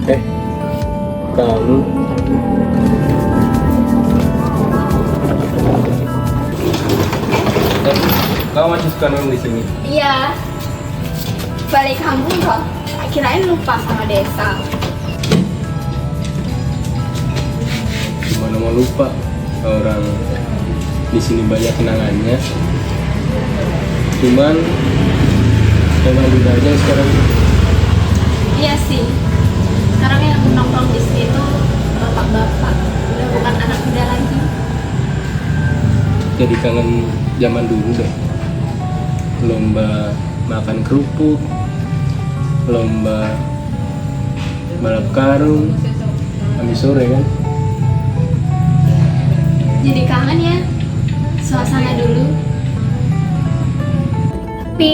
Eh, kamu kamu masih suka nongkrong di sini? Iya, balik kampung kok. Kirain lupa sama desa. Gimana mau lupa? Orang di sini banyak kenangannya. Cuman memang udah aja sekarang. Iya sih. Sekarang yang nongkrong di sini tuh bapak-bapak, udah bukan anak muda lagi. Jadi kangen zaman dulu deh. Lomba makan kerupuk, lomba balap karung, habis sore kan. Jadi kangen ya suasana dulu. Tapi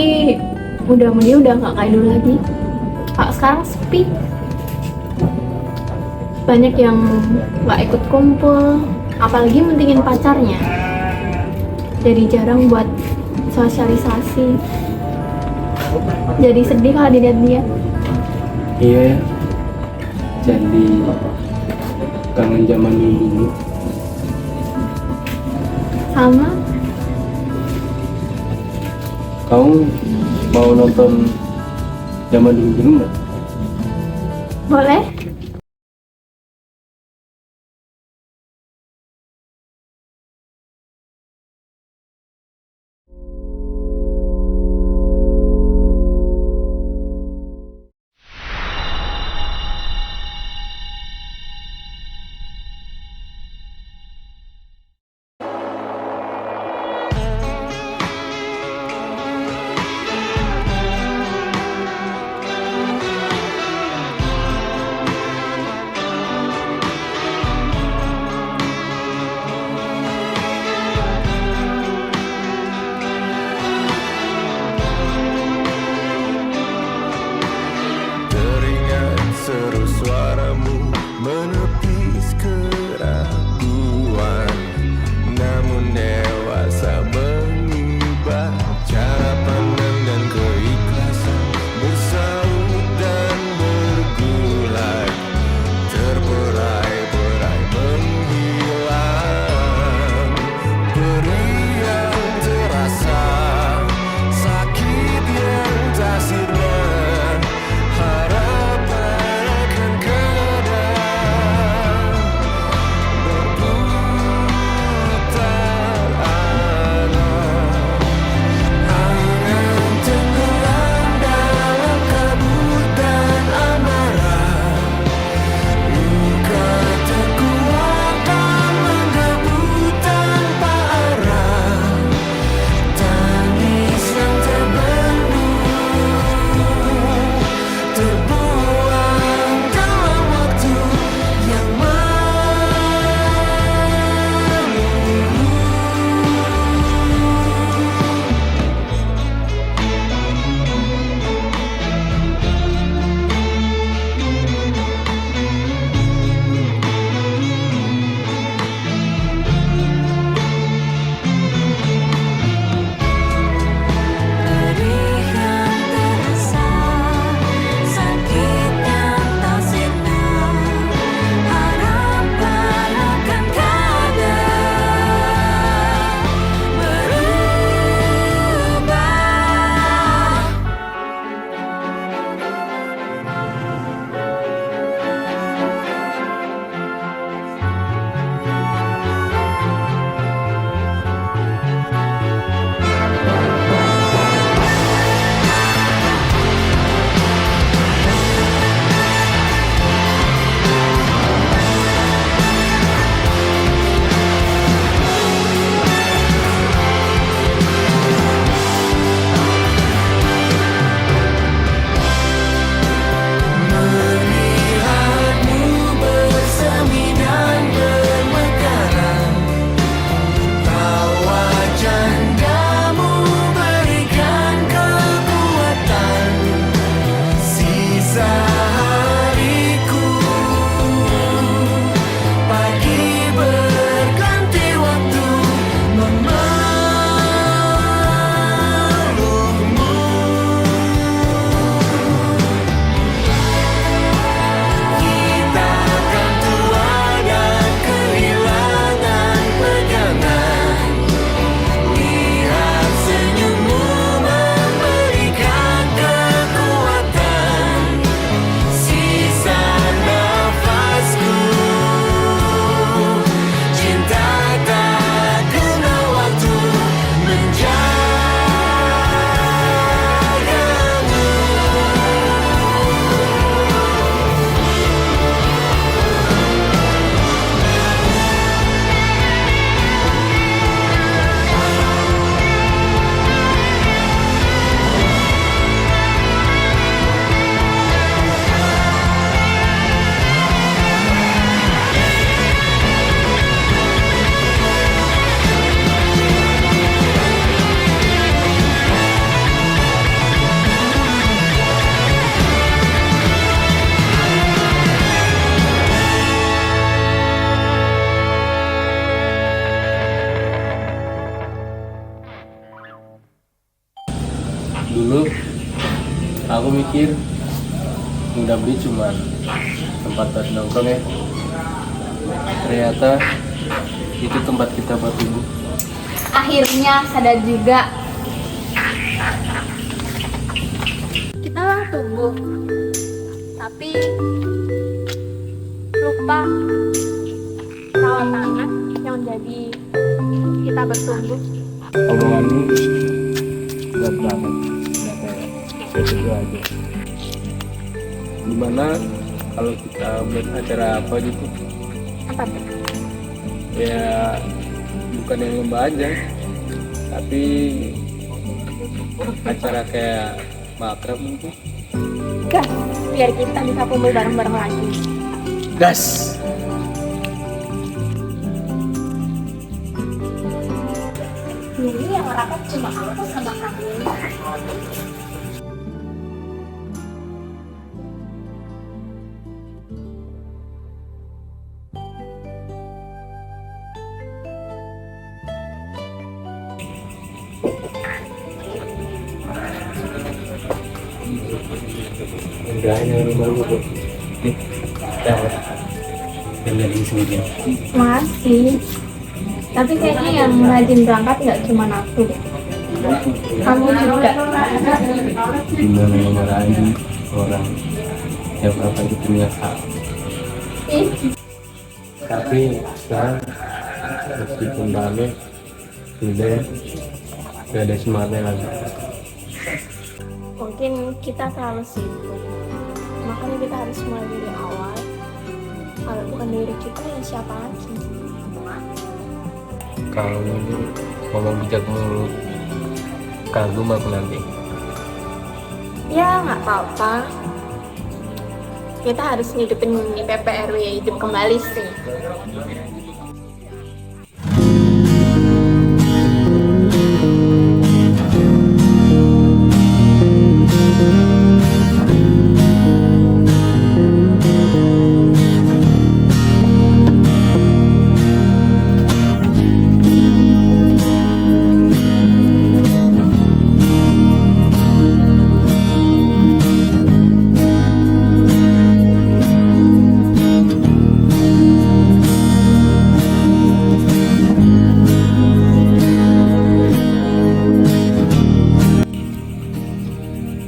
dia udah nggak kayak dulu lagi. Kalau sekarang sepi. Banyak yang nggak ikut kumpul, apalagi mentingin pacarnya. Jadi jarang buat sosialisasi. Jadi sedih kalau dilihat dia. Iya ya. Jadi kangen zaman dulu. Sama. Kamu mau nonton zaman dulu nggak? Boleh? Aku mikir udah beli cuman tempat buat nongkrong ya. Ternyata itu tempat kita buat tumbuh. Akhirnya sadar juga. Kita lah tumbuh, tapi lupa rawat tangan yang jadi kita bertumbuh. Omonganmu berat banget, nggak kayak gitu aja. Gimana kalau kita buat acara apa gitu? Apa tuh? Ya bukan yang lomba aja, tapi acara kayak makrab mungkin. Gas, biar kita bisa kumpul bareng-bareng lagi. Gas. Ini yang rapat cuma aku sama kamu. Enggak hanya rumah lu kok. Nih, tinggal di sini. Masih. Tapi kayaknya yang rajin berangkat nggak cuma aku. Kamu juga. Gimana memarahi orang yang apa itu punya hak. Ih, Tapi sekarang meskipun rame, sudah gak ada semangatnya lagi. mungkin kita terlalu sibuk. Makanya kita harus mulai dari awal. Kalau bukan diri kita, ya siapa lagi? Kalau ini ngomong bijak mulu, kagum aku nanti. Ya nggak apa-apa. Kita harus ngidupin PPRW hidup kembali sih.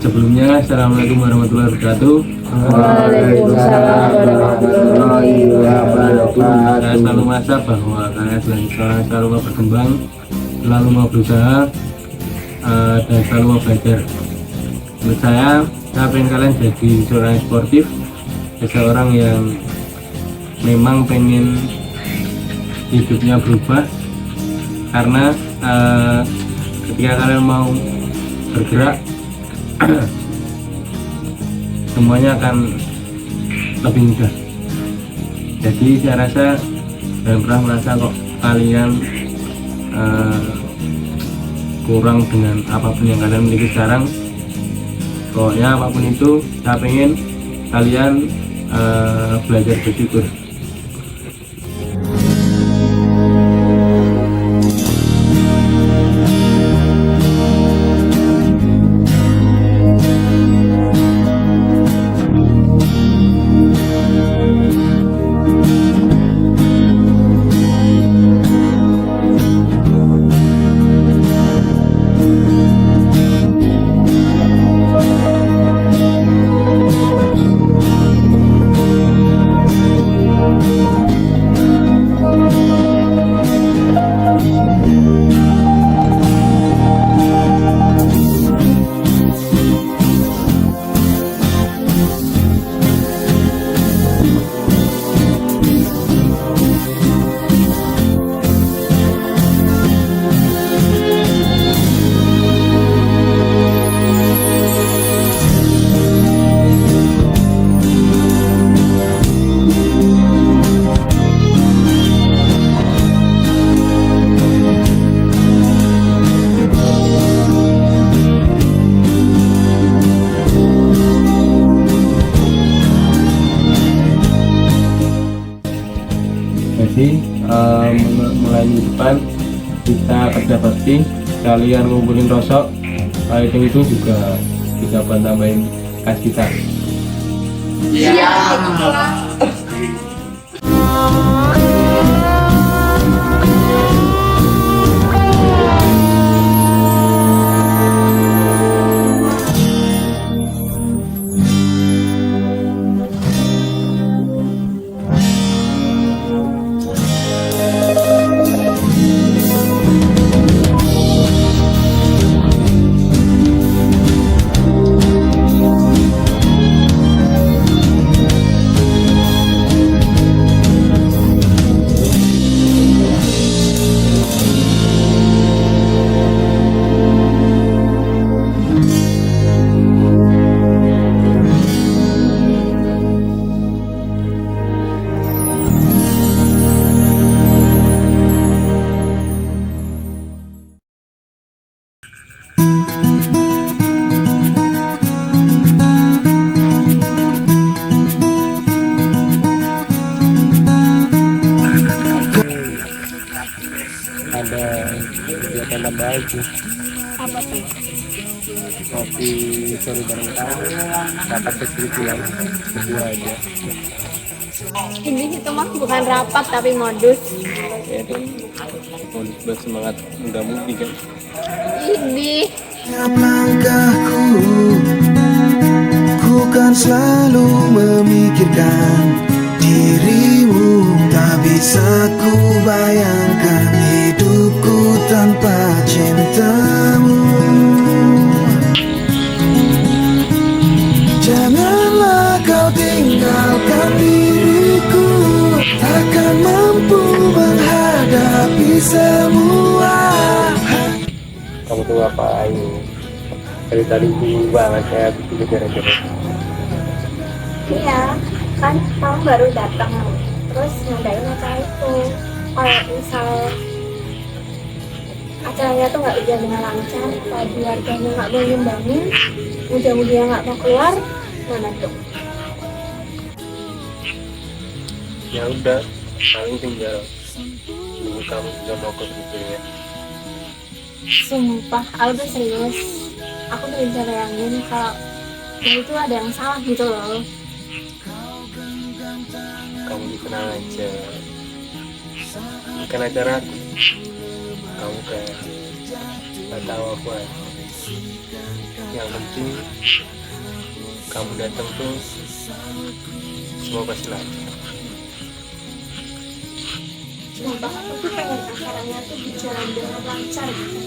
Sebelumnya, Assalamualaikum warahmatullahi wabarakatuh. Waalaikumsalam warahmatullahi wabarakatuh. Saya selalu merasa bahwa kalian selalu mau berkembang, selalu mau berusaha, dan selalu mau belajar. Menurut saya pengen kalian jadi seorang yang sportif, seseorang yang memang pengen hidupnya berubah, karena ketika kalian mau bergerak, semuanya akan lebih mudah. Jadi saya rasa jangan pernah merasa kok kalian kurang dengan apapun yang kalian miliki sekarang. Pokoknya apapun itu, saya pengen kalian belajar bersyukur. Jadi mulai minggu depan kita kerja bakti, kalian ngumpulin rosok, itu juga bisa buat nambahin kas kita. Ada kegiatan tambahan sih, Apa tuh? kopi sore bareng kamu, rapat kecil yang berdua aja. Ini itu mah bukan rapat tapi modus. Ya itu buat semangat muda-mudi kan. Ini Langkahku, ku kan selalu memikirkan dirimu. Tak bisa ku bayangkan hidupku tanpa cintamu. Janganlah kau tinggalkan diriku, takkan mampu menghadapi semua. Kamu tuh ngapain? Dari tadi bingung banget kayak bikin gara-gara. iya, kan kamu baru datang terus ngadain acara itu. Kalau misal acaranya tuh nggak berjalan dengan lancar, kalau keluarganya nggak mau nyumbangin, mudah-mudahan nggak mau keluar, mana tuh? Ya udah, paling tinggal nunggu kamu juga mau ke ya. Sumpah, aku tuh serius. Aku tuh bisa bayangin kalau itu ada yang salah gitu loh. Kamu dikenal aja, bukan acara aku. Kamu kayak gak tahu aku aja. Yang penting kamu datang tuh semua pasti lancar. Sumpah, aku tuh pengen acaranya tuh berjalan dengan lancar gitu.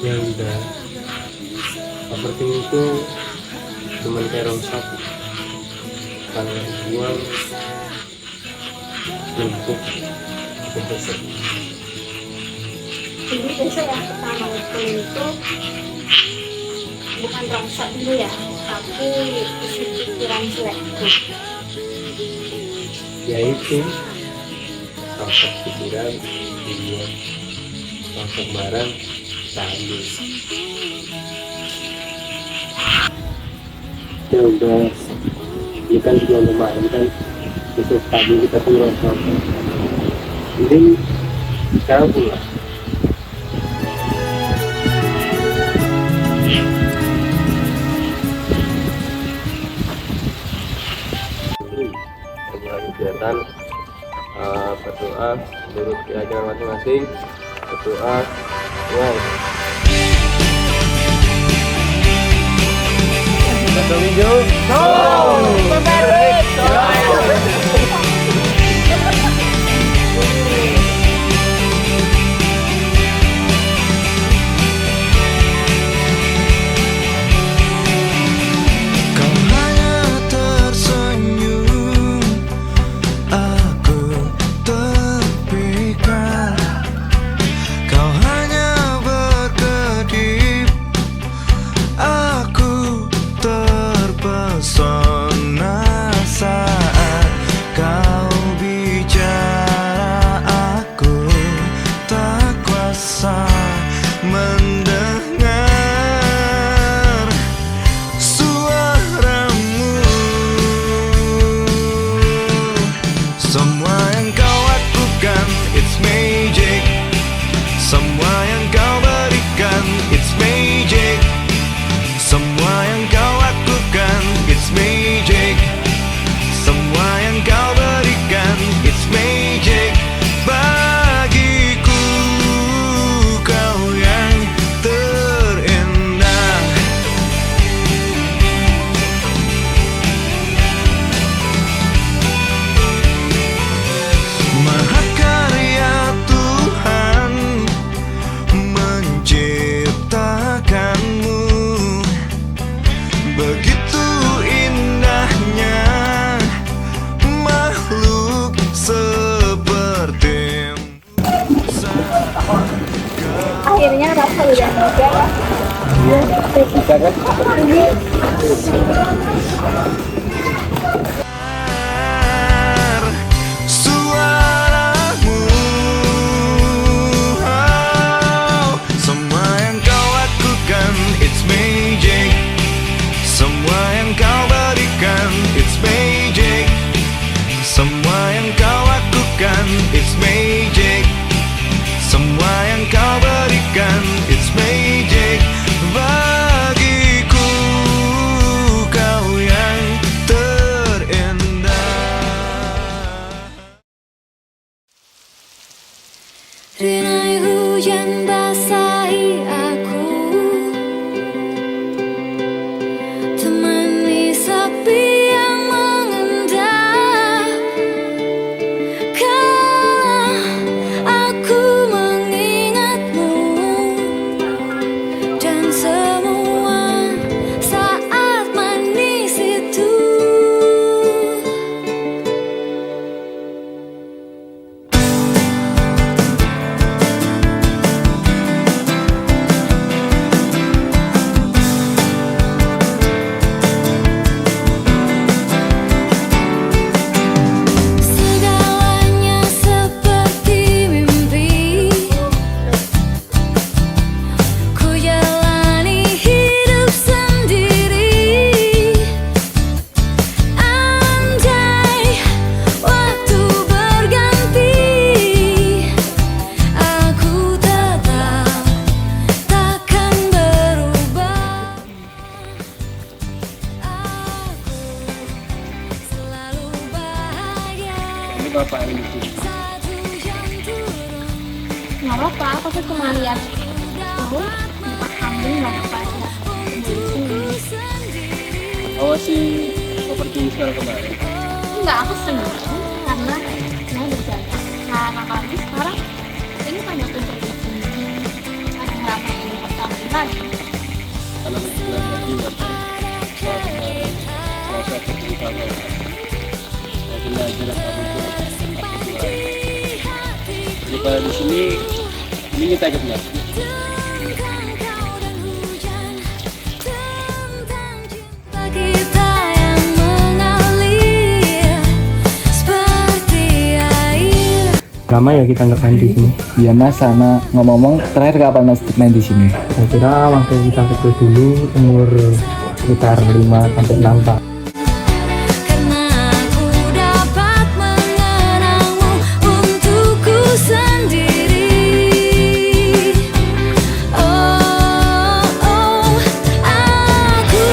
Ya udah, yang penting itu cuma terong satu. Kalau buang lumpuh besar. Jadi besok yang pertama itu bukan rongsak dulu ya, tapi isi pikiran jelekku. Ya itu rongsak pikiran, dibuang. Rongsak barang, sambil. Ya udah, ini kan juga lumayan kan. Besok pagi kita tuh rongsak. Jadi sekarang pulang. Kegiatan berdoa menurut keyakinan masing-masing, berdoa mulai. Kau hanya tersenyum, aku terpikat. Kau hanya berkedip, aku terpesona. Iya, bisa kan? Suaramu, oh, semua yang kau lakukan, it's magic. Semua yang kau berikan, it's magic. Semua yang kau lakukan, it's magic. Semua yang kau berikan, it's magic. Bagiku kau yang terindah. Rinai hujan basahi aku, temani sepi yang mengendap. Kala aku mengingatmu dan semua saat manis itu. Segalanya seperti mimpi, ku jalani hidup sendiri. Andai waktu berganti, aku tetap takkan berubah. Aku selalu bahagia. Ini bapak ini di sini. Saat hujan turun, Nggak apa-apa, aku tuh cuma lihat pohon, tempat kambing, nggak apa-apa. untukku sendiri. Oh sih seperti sekarang kemarin. Enggak, aku senang karena saya berjalan. Karena kami sekarang ini banyak kumpul di sini. Ada yang ramein pertama lagi. Kalau bulan lagi nanti setelah kemarin selesai seperti kalau saya belajar kamu itu aktif lain. Jadi kalau di sini ini kita ikut nggak? Tentang kau dan hujan, tentang cinta kita yang mengalir seperti air. Lama ya kita nggak main di sini. Iya mas, sama ngomong-ngomong terakhir kapan mas main di sini? Saya kira waktu kita kecil dulu umur sekitar 5 sampai 6 tahun. Karena aku dapat mengenangmu untukku sendiri. Oh, oh, aku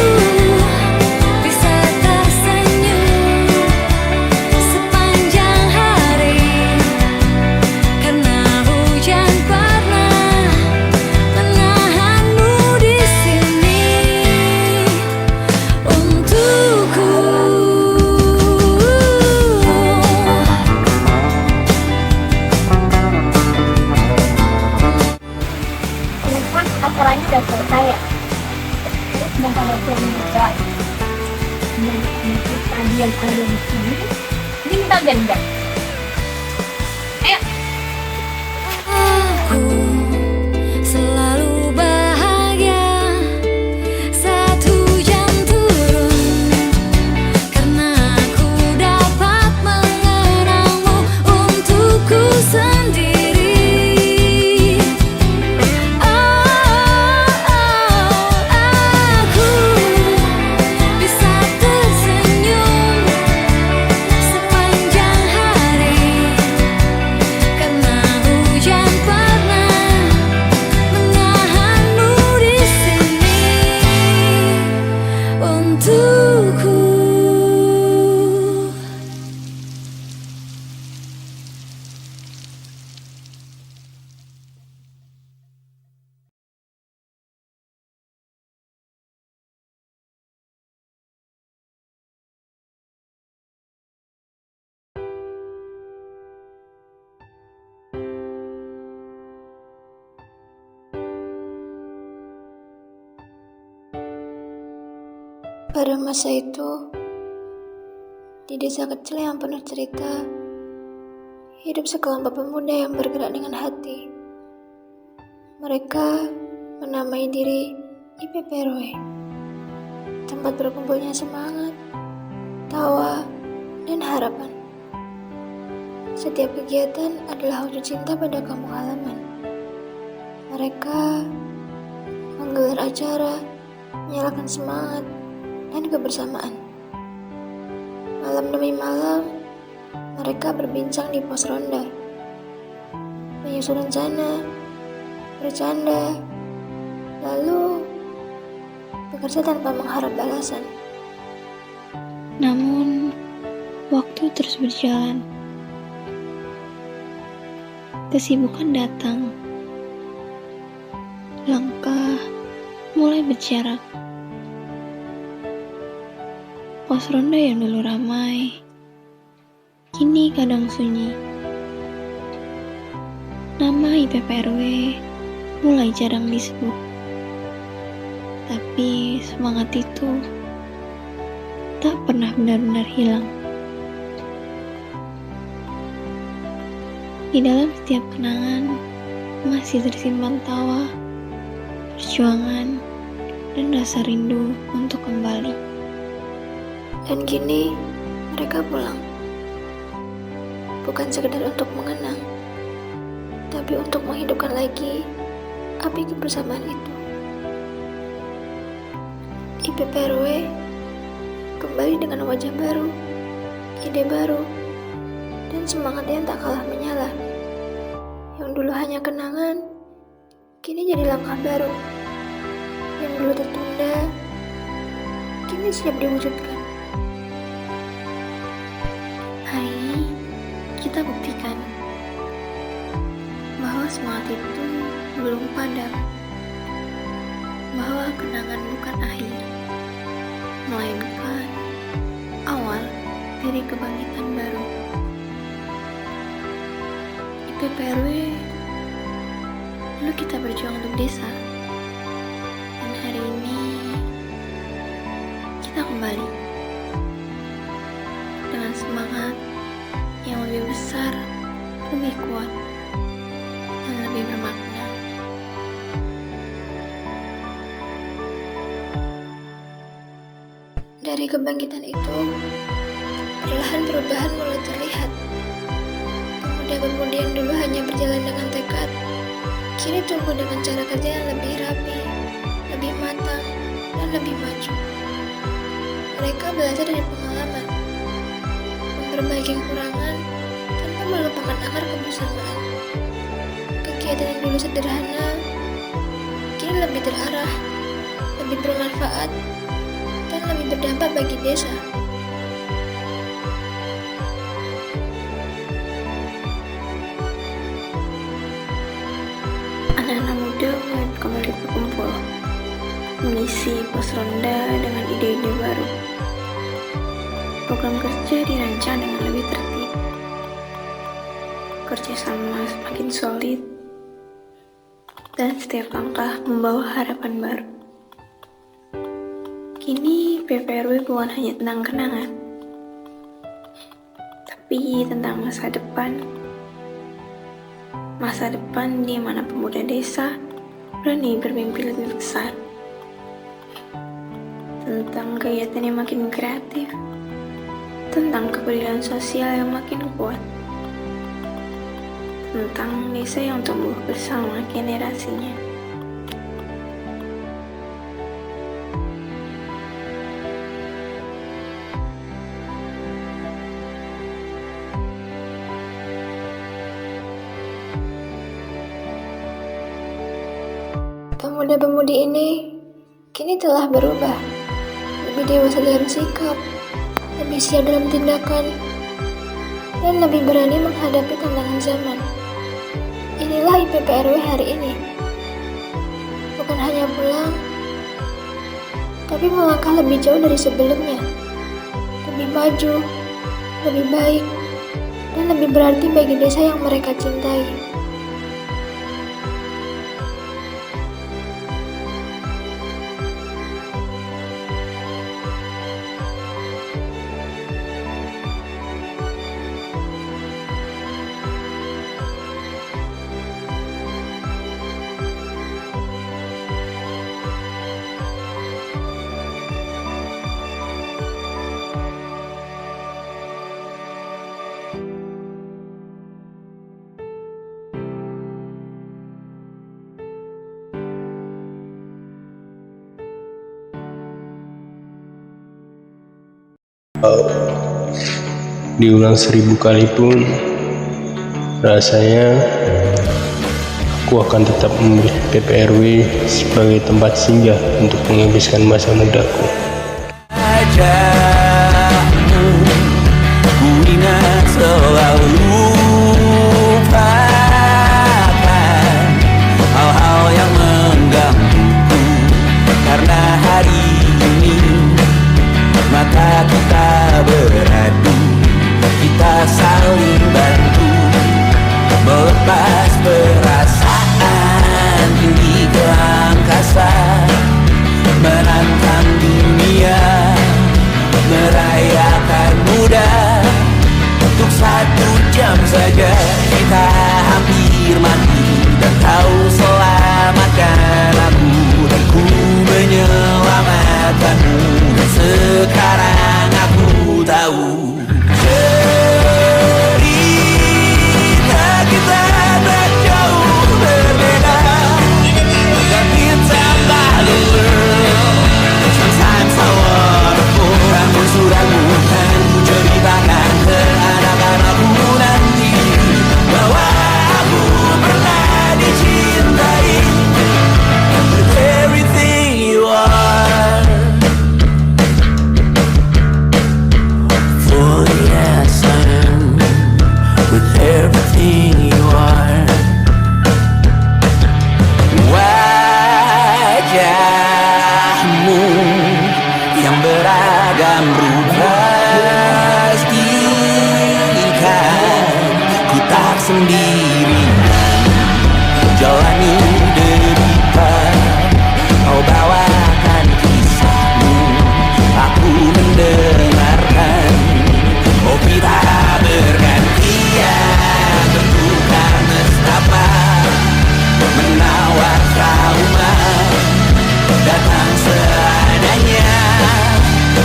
bisa tersenyum sepanjang hari. Karena hujan pernah menahanmu di sini untukku. Kan acaranya udah selesai ya. Terus mau pada film juga. Dan tadi yang ada di sini, ini minta gendang. Ayo. Aku selalu bahagia saat hujan turun, karena aku dapat mengenangmu untukku sendiri. Oh, aku bisa tersenyum sepanjang hari. Karena hujan pernah menahanmu di sini untukku. Pada masa itu, di desa kecil yang penuh cerita, hidup sekelompok pemuda yang bergerak dengan hati. Mereka menamai diri IPPRW, tempat berkumpulnya semangat, tawa, dan harapan. Setiap kegiatan adalah wujud cinta pada kampung halaman. Mereka menggelar acara, menyalakan semangat, dan kebersamaan. Malam demi malam, mereka berbincang di pos ronda, menyusun rencana, bercanda, lalu bekerja tanpa mengharap balasan. Namun, waktu terus berjalan. Kesibukan datang. Langkah mulai berjarak. Pos ronda yang dulu ramai, kini kadang sunyi. Nama IPPRW mulai jarang disebut. Tapi semangat itu tak pernah benar-benar hilang. Di dalam setiap kenangan masih tersimpan tawa, perjuangan, dan rasa rindu untuk kembali. Dan kini mereka pulang. Bukan sekedar untuk mengenang, tapi untuk menghidupkan lagi api kebersamaan itu. IPPRW kembali dengan wajah baru, ide baru, dan semangat yang tak kalah menyala. Yang dulu hanya kenangan, kini jadi langkah baru. Yang dulu tertunda, kini siap diwujudkan. Hari ini kita buktikan bahwa semangat itu belum padam, bahwa kenangan bukan akhir, melainkan awal dari kebangkitan baru. IPPRW, dulu kita berjuang untuk desa, dan hari ini kita kembali dengan semangat yang lebih besar, lebih kuat, dan lebih bermakna. Dari kebangkitan itu, perlahan perubahan mulai terlihat. Pemuda-pemudi yang dulu hanya berjalan dengan tekad, kini tumbuh dengan cara kerja yang lebih rapi, lebih matang, dan lebih maju. Mereka belajar dari pengalaman, memperbaiki kekurangan, tanpa melupakan akar kebersamaan. Kegiatan yang dulu sederhana, kini lebih terarah, lebih bermanfaat, dan lebih berdampak bagi desa. Anak-anak muda mulai kembali berkumpul, mengisi pos ronda dengan ide-ide baru. Program kerja dirancang dengan lebih tertib, kerjasama semakin solid, dan setiap langkah membawa harapan baru. Kini IPPRW bukan hanya tentang kenangan, tapi tentang masa depan. Masa depan di mana pemuda desa berani bermimpi lebih besar. Tentang kegiatan yang makin kreatif, tentang kepedulian sosial yang makin kuat, tentang desa yang tumbuh bersama generasinya. Pemuda-pemudi ini kini telah berubah, lebih dewasa dalam sikap, lebih siap dalam tindakan, dan lebih berani menghadapi tantangan zaman. Inilah IPPRW hari ini. Bukan hanya pulang, tapi melangkah lebih jauh dari sebelumnya. Lebih maju, lebih baik, dan lebih berarti bagi desa yang mereka cintai. Diulang 1000 kali pun, rasanya aku akan tetap memilih PPRW sebagai tempat singgah untuk menghabiskan masa mudaku. Wajahmu ku ingat selalu, lupakan hal-hal yang menggangguku, karena hari ini mata kita beradu, kita saling bantu melepas perasaan tinggi ke angkasa, menantang dunia, merayakan muda. Untuk 1 jam saja kita hampir mati, dan kau selamatkan aku, dan ku menyelamatkanmu. Dan sekarang aku tahu cerita kita tak jauh berbeda, dan kita world. Sometimes I wanna pull ramu kan ku ceritakan ke anak-anakku nanti bahwa aku pernah dicintai with everything you are. For yes I am with everything you are. Wajahmu yang beragam rupa pastikan ku tak sendiri jalani derita. Kau bawakan kisahmu, aku mendengarkan. Oh kita bergantian tentukan nestapa, menawar trauma datang seadanya.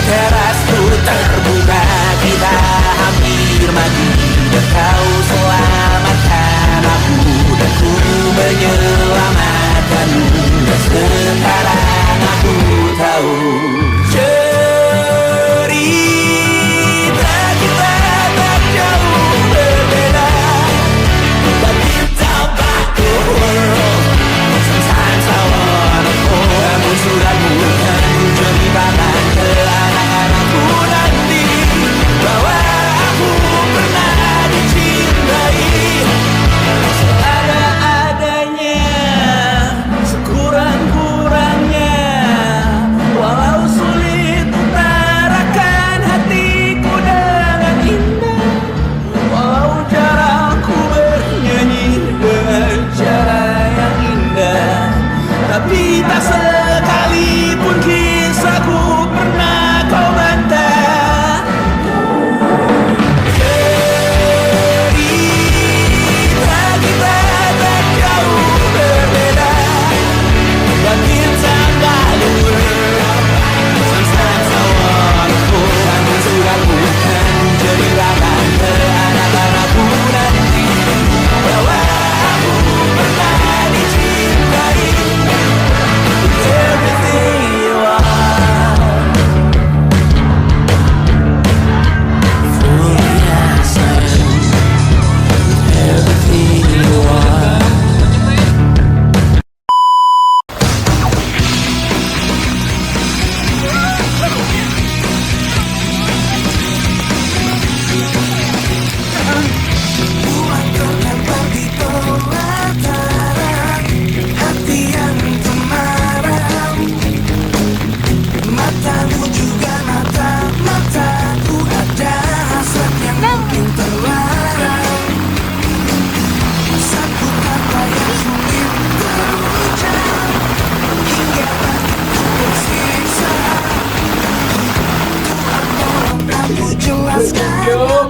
Terasku terbuka, kita hampir mati, dan kau selamatkan aku, dan ku menyelamatkanmu. Dan sekarang aku tahu cerita kita tak jauh berbeda, but kita back to world. Sometimes I wanna pull kamu sudah bukan ku ceritakan ke anak-anakku nanti bahwa aku pernah dicintai seada-adanya, sekurang-kurangnya. Walau sulit utarakan hatiku dengan indah, walau caraku bernyanyi dengan cara yang indah, tapi tak sekalipun kisahku pernah kau bantah. Cerita kita tak jauh berbeda, but kita balur. Sometimes I wanna pull kamu sudah bukan ceritakan ke anak-anakku nanti bahwa aku pernah dicintai with everything you are. For yes I am with everything you are.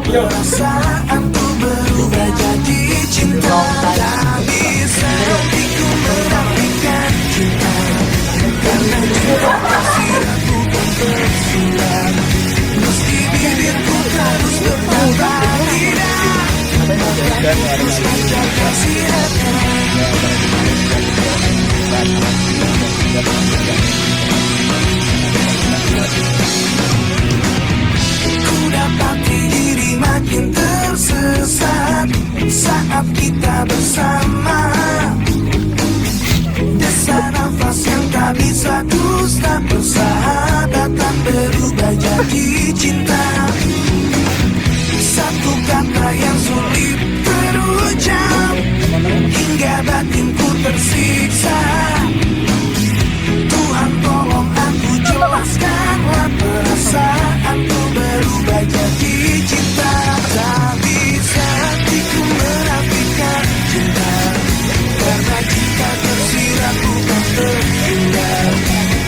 Perasaanku berubah jadi cinta, tak bisa hatiku merapikan cinta, karena cinta kasih aku kan tersirat. Meski bibirku terus berkata tidak, terus menjaga siratnya. berubah jadi cinta. Satu kata yang sulit terucap, hingga batinku tersiksa. Tuhan tolong aku jelaskanlah perasaanku berubah jadi cinta. Tak bisa hatiku menafikan cinta, karena jika tersirat bukan terhindar.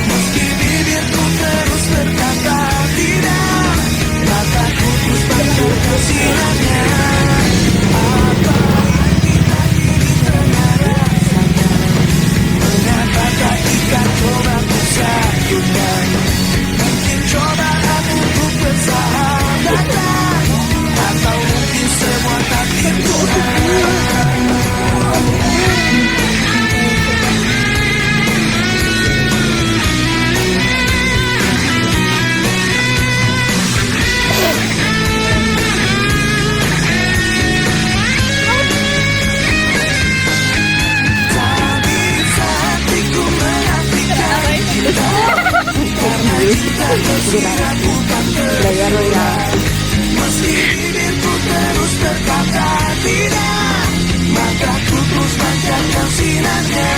Meski bibirku terus berkata tidak, mataku terus pancarkan sinarnya. Apa yang kita kini tengah rasakan? Mengapa tak kita coba persatukan? Mungkin cobaan untuk persahabatan, atau mungkin semua takdir Tuhan. Tak bisa hatiku menafikan cinta, karena cinta tersirat bukan terhindar. Meski bibirku terus berkata tidak, mataku terus pancarkan sinarnya.